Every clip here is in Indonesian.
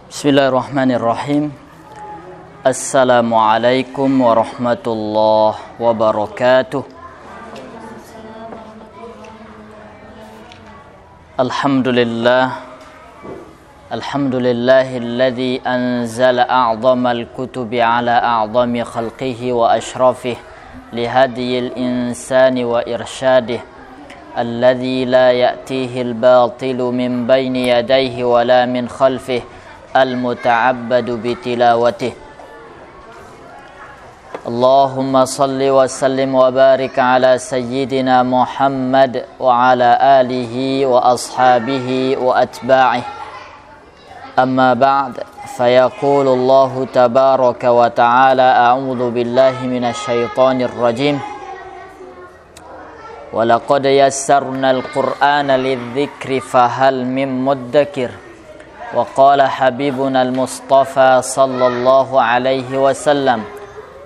Bismillahirrahmanirrahim. Assalamualaikum warahmatullahi wabarakatuh. Alhamdulillahilladzi anzala a'zamal kutubi ala a'zami khalqihi wa ashrafih lihadiyil insani wa irsyadih alladzi la ya'tihi al-batilu min bayni yadayhi wa la min khalfih al-muta'abbadu bitilawatih. Allahumma salli wa sallim wa barik ala sayyidina Muhammad wa ala alihi wa ashabihi wa atba'ih. Amma ba'd, fayaqulu Allahu tabaraka wa ta'ala a'udhu billahi minasy syaithanir rajim. Wa laqad yassarnal Qur'ana lidh-dhikri fahal mim muddakir. Wa qala habibuna al-Mustafa sallallahu alaihi wasallam,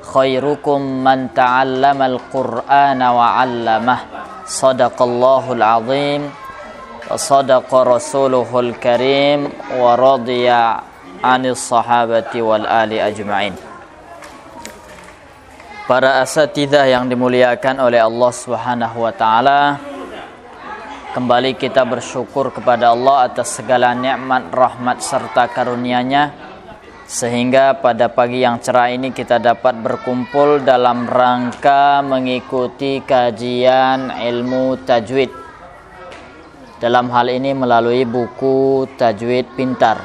khairukum man ta'allama al-Qur'ana wa 'allamah. Shadaqallahul 'azim wa sadaqa rasuluhul karim wa radiya 'anis sahabati wal ali ajma'in. Para asatidzah yang dimuliakan oleh Allah Subhanahu wa taala, kembali kita bersyukur kepada Allah atas segala nikmat, rahmat serta karunia-Nya, sehingga pada pagi yang cerah ini kita dapat berkumpul dalam rangka mengikuti kajian ilmu tajwid. Dalam hal ini melalui buku Tajwid Pintar.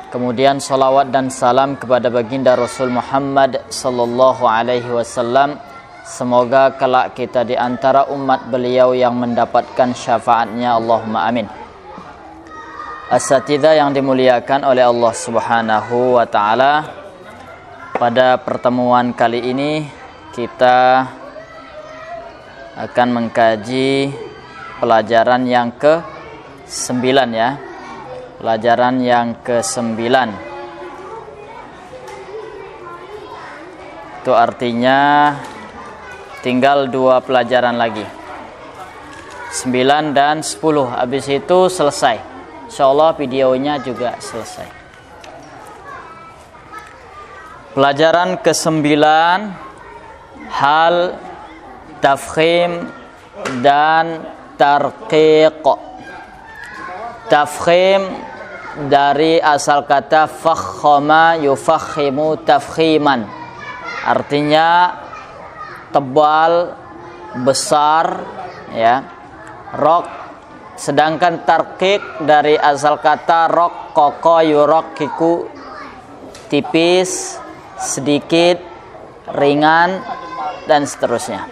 Kemudian salawat dan salam kepada baginda Rasul Muhammad sallallahu alaihi wasallam. Semoga kelak kita di antara umat beliau yang mendapatkan syafaatnya, Allahumma amin. Asatidzah yang dimuliakan oleh Allah Subhanahu wa taala, pada pertemuan kali ini kita akan mengkaji pelajaran yang ke-9 ya. Pelajaran yang ke-9. Itu artinya tinggal 2 pelajaran lagi, 9 dan 10. Habis itu selesai. Insyaallah videonya juga selesai. Pelajaran ke-9, hal, tafkhim dan tarqiq. Tafkhim dari asal kata fakhama yufakhimu tafkhiman, artinya tebal, besar ya, rok. Sedangkan tarqiq dari asal kata raqqaqa yurakkiku, tipis, sedikit, ringan dan seterusnya.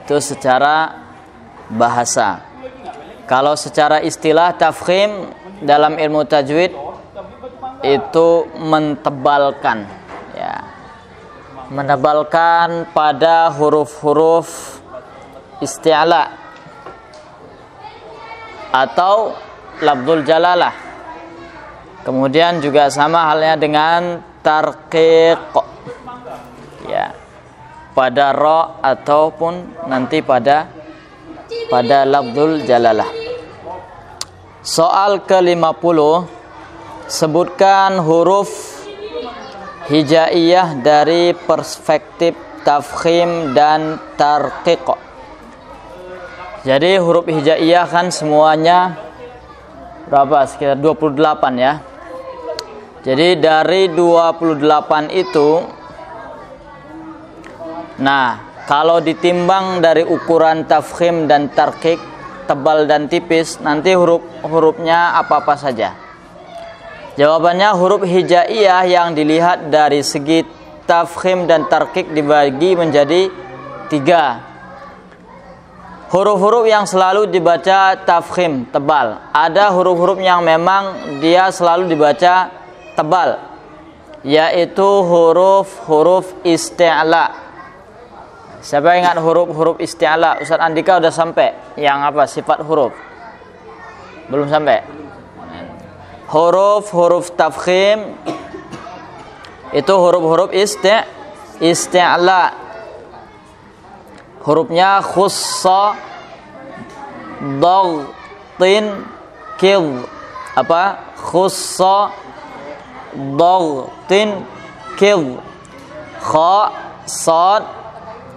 Itu secara bahasa. Kalau secara istilah, tafkhim dalam ilmu tajwid itu mentebalkan ya. Menebalkan pada huruf-huruf isti'la atau lafdzul jalalah. Kemudian juga sama halnya dengan tarqiq ya, pada ra ataupun nanti pada lafdzul jalalah. Soal ke-50, sebutkan huruf hijaiyah dari perspektif tafkhim dan tarqiq. Jadi huruf hijaiyah kan semuanya berapa? Sekitar 28 ya. Jadi dari 28 itu, nah kalau ditimbang dari ukuran tafkhim dan tarqiq, tebal dan tipis, nanti hurufnya apa-apa saja. Jawabannya huruf hijaiyah yang dilihat dari segi tafkhim dan tarqiq dibagi menjadi 3. Huruf-huruf yang selalu dibaca tafkhim, tebal. Ada huruf-huruf yang memang dia selalu dibaca tebal, yaitu huruf-huruf isti'la. Siapa ingat huruf-huruf isti'la? Ustaz Andika udah sampai yang apa? Sifat huruf. Belum sampai. Huruf-huruf tafkhim itu huruf-huruf isti'la. Hurufnya khussa, dagtin, kidh. apa? Khussa dhaghtin kidh. Kha, sad,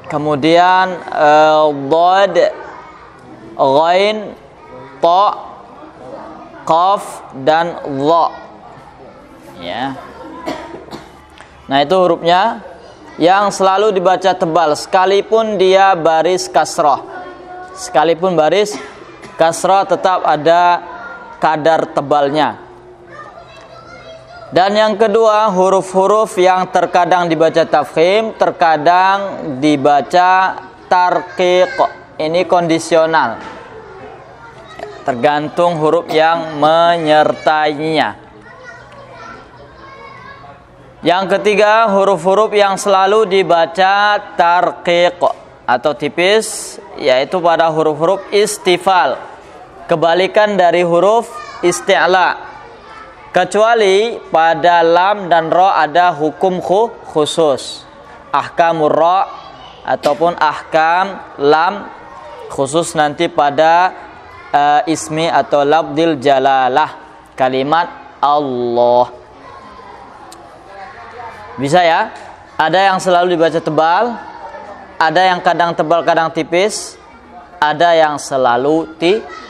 kemudian dhad, ghain, ta, qaf dan dha. Ya. Nah, itu hurufnya yang selalu dibaca tebal sekalipun dia baris kasrah. Sekalipun baris kasrah tetap ada kadar tebalnya. Dan yang kedua, huruf-huruf yang terkadang dibaca tafkhim, terkadang dibaca tarqiq. Ini kondisional, tergantung huruf yang menyertainya. Yang ketiga, huruf-huruf yang selalu dibaca tarqiq atau tipis, yaitu pada huruf-huruf istifal, kebalikan dari huruf isti'la. Kecuali pada lam dan ra ada hukum khusus, ahkamur ra ataupun ahkam lam, khusus nanti pada ismi atau lafdzil jalalah, kalimat Allah. Bisa ya? Ada yang selalu dibaca tebal, ada yang kadang tebal kadang tipis, ada yang selalu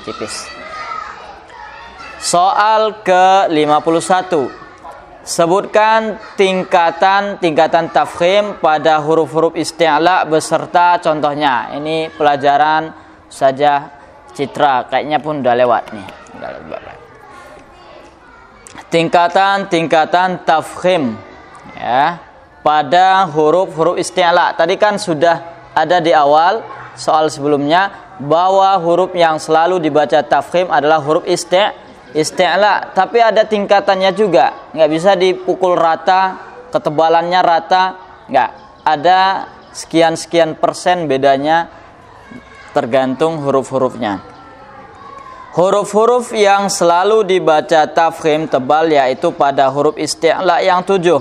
tipis. Soal ke-51. Sebutkan tingkatan tafkhim pada huruf-huruf isti'la beserta contohnya. Ini pelajaran saja citra, kayaknya pun udah lewat nih. Tingkatan tafkhim, ya, pada huruf-huruf isti'la. Tadi kan sudah ada di awal soal sebelumnya bahwa huruf yang selalu dibaca tafkhim adalah huruf isti'la, tapi ada tingkatannya juga. Nggak bisa dipukul rata, ketebalannya rata, nggak. Ada sekian persen bedanya, tergantung huruf-hurufnya. Huruf-huruf yang selalu dibaca tafkhim tebal yaitu pada huruf isti'la yang 7.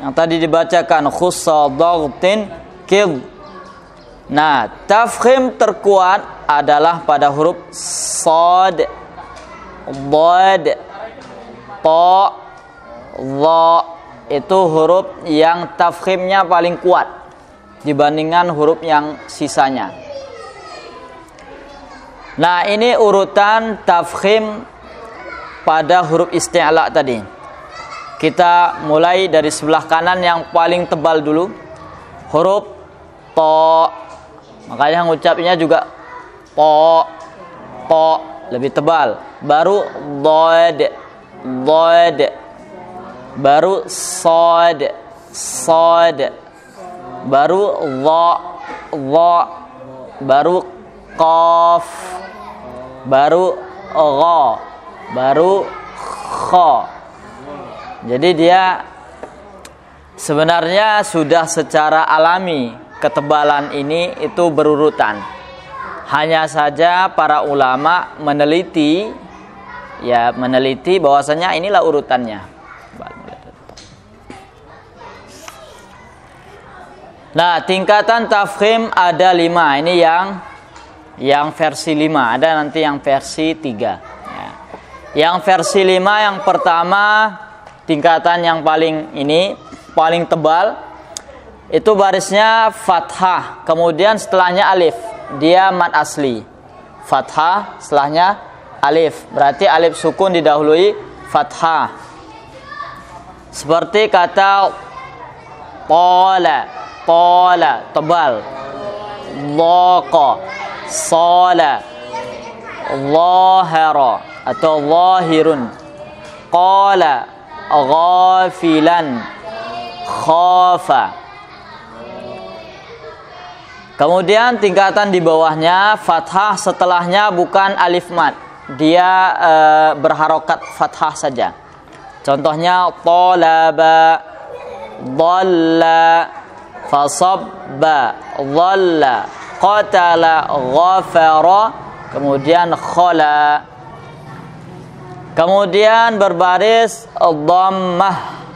Yang tadi dibacakan khussa dhaghtin kidh. Nah, tafkhim terkuat adalah pada huruf shad, dhad, ta, dha. Itu huruf yang tafkhimnya paling kuat dibandingkan huruf yang sisanya. Nah, ini urutan tafkhim pada huruf isti'la tadi. Kita mulai dari sebelah kanan yang paling tebal dulu. Huruf ta. Makanya ngucapnya juga ta, lebih tebal. Baru dhad, baru sad, baru dha, baru qaf, baru gha, baru kha. Jadi dia sebenarnya sudah secara alami ketebalan ini itu berurutan. Hanya saja para ulama meneliti bahwasanya inilah urutannya. Nah, tingkatan tafkhim ada 5. Ini yang versi 5. Ada nanti yang versi 3. Ya. Yang versi 5 yang pertama, tingkatan yang paling tebal, itu barisnya fathah, kemudian setelahnya alif. Dia mad asli. Fathah, setelahnya alif. Berarti alif sukun didahului fathah. Seperti kata qala, tebal. Dhaqa, sala, dhahara atau dhahirun. Qala, ghafilan, khafa. Kemudian tingkatan di bawahnya fathah, setelahnya bukan alif mad. Dia berharokat fathah saja. Contohnya talaba, dhalla, fasabba, dhalla, qatala, ghafara, kemudian khala. Kemudian berbaris dhammah.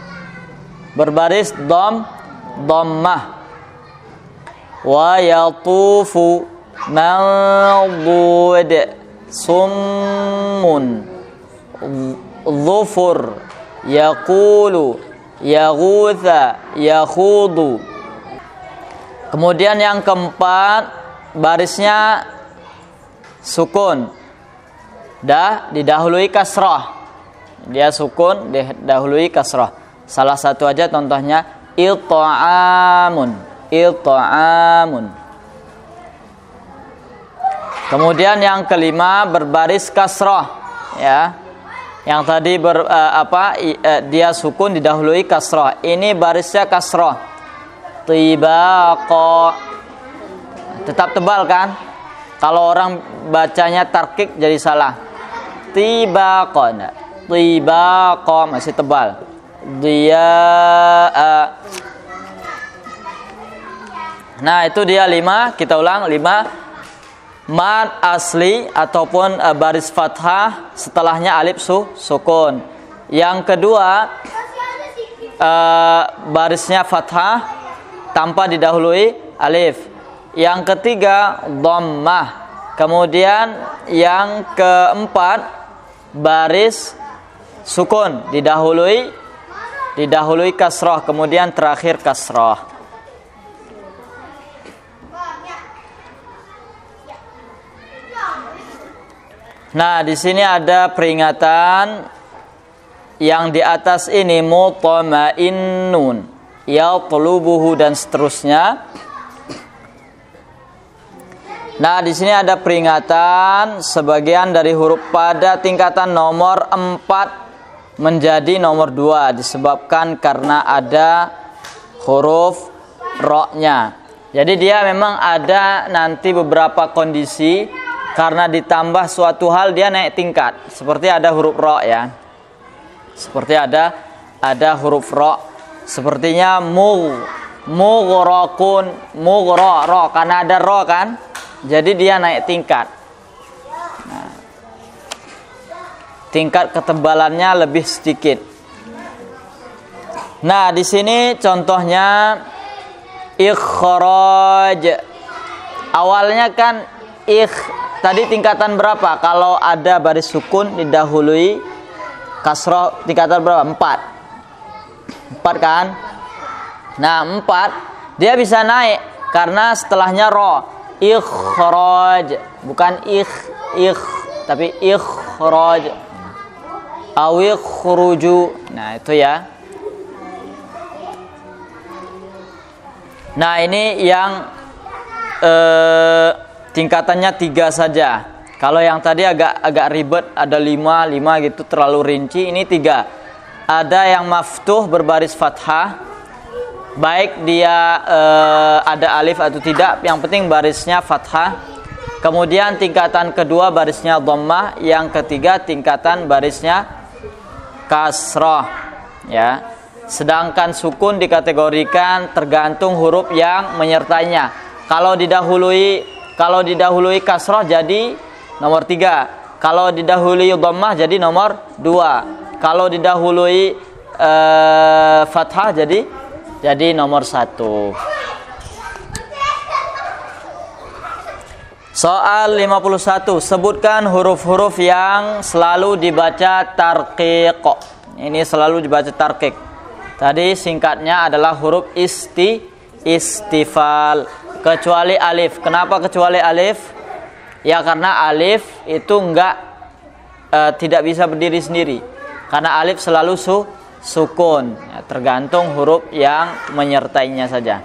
Berbaris dhammah. Wa yatufu mawdud summun dhufur, yaqulu, yaghutha, yakhudu. Kemudian yang keempat, barisnya sukun, didahului kasrah. Dia sukun didahului kasrah. Salah satu aja contohnya it'amun, it'amun. Kemudian yang kelima berbaris kasrah, ya. Yang tadi dia sukun didahului kasrah. Ini barisnya kasrah. Tibaqa. Tetap tebal kan? Kalau orang bacanya tarkik jadi salah. Tibaqa. Tibaqa masih tebal. Nah, itu dia 5. Kita ulang 5. Mad asli ataupun baris fathah setelahnya alif sukun. Yang kedua barisnya fathah tanpa didahului alif. Yang ketiga dhammah. Kemudian yang keempat baris sukun didahului kasrah, kemudian terakhir kasrah. Nah, di sini ada peringatan yang di atas ini mutmainnun, yatlubuhu dan seterusnya. Nah, di sini ada peringatan sebagian dari huruf pada tingkatan nomor 4 menjadi nomor 2 disebabkan karena ada huruf ro-nya. Jadi dia memang ada nanti beberapa kondisi. Karena ditambah suatu hal dia naik tingkat. Seperti ada huruf ro ya. Seperti ada huruf ro. Sepertinya mughraqun, ro karena ada ro kan. Jadi dia naik tingkat. Nah, tingkat ketebalannya lebih sedikit. Nah, di sini contohnya ikhraj. Awalnya kan tadi tingkatan berapa? Kalau ada baris sukun didahului kasroh, tingkatan berapa? 4 kan? Nah, 4 dia bisa naik karena setelahnya ro. Ikhraj, bukan tapi ikhraj. Awi khuruju. Nah, itu ya. Nah, ini yang tingkatannya 3 saja. Kalau yang tadi agak ribet, ada 5 gitu terlalu rinci. Ini 3. Ada yang maftuh berbaris fathah, baik dia ada alif atau tidak, yang penting barisnya fathah. Kemudian tingkatan kedua barisnya dhammah, yang ketiga tingkatan barisnya kasrah. Ya. Sedangkan sukun dikategorikan tergantung huruf yang menyertainya. Kalau didahului kasrah jadi nomor 3. Kalau didahului dhammah jadi nomor 2. Kalau didahului fathah jadi nomor 1. Soal 51. Sebutkan huruf-huruf yang selalu dibaca tarqiq. Ini selalu dibaca tarqiq. Tadi singkatnya adalah huruf istifal. Kecuali alif. Kenapa kecuali alif? Ya karena alif itu tidak bisa berdiri sendiri. Karena alif selalu sukun. Ya, tergantung huruf yang menyertainya saja.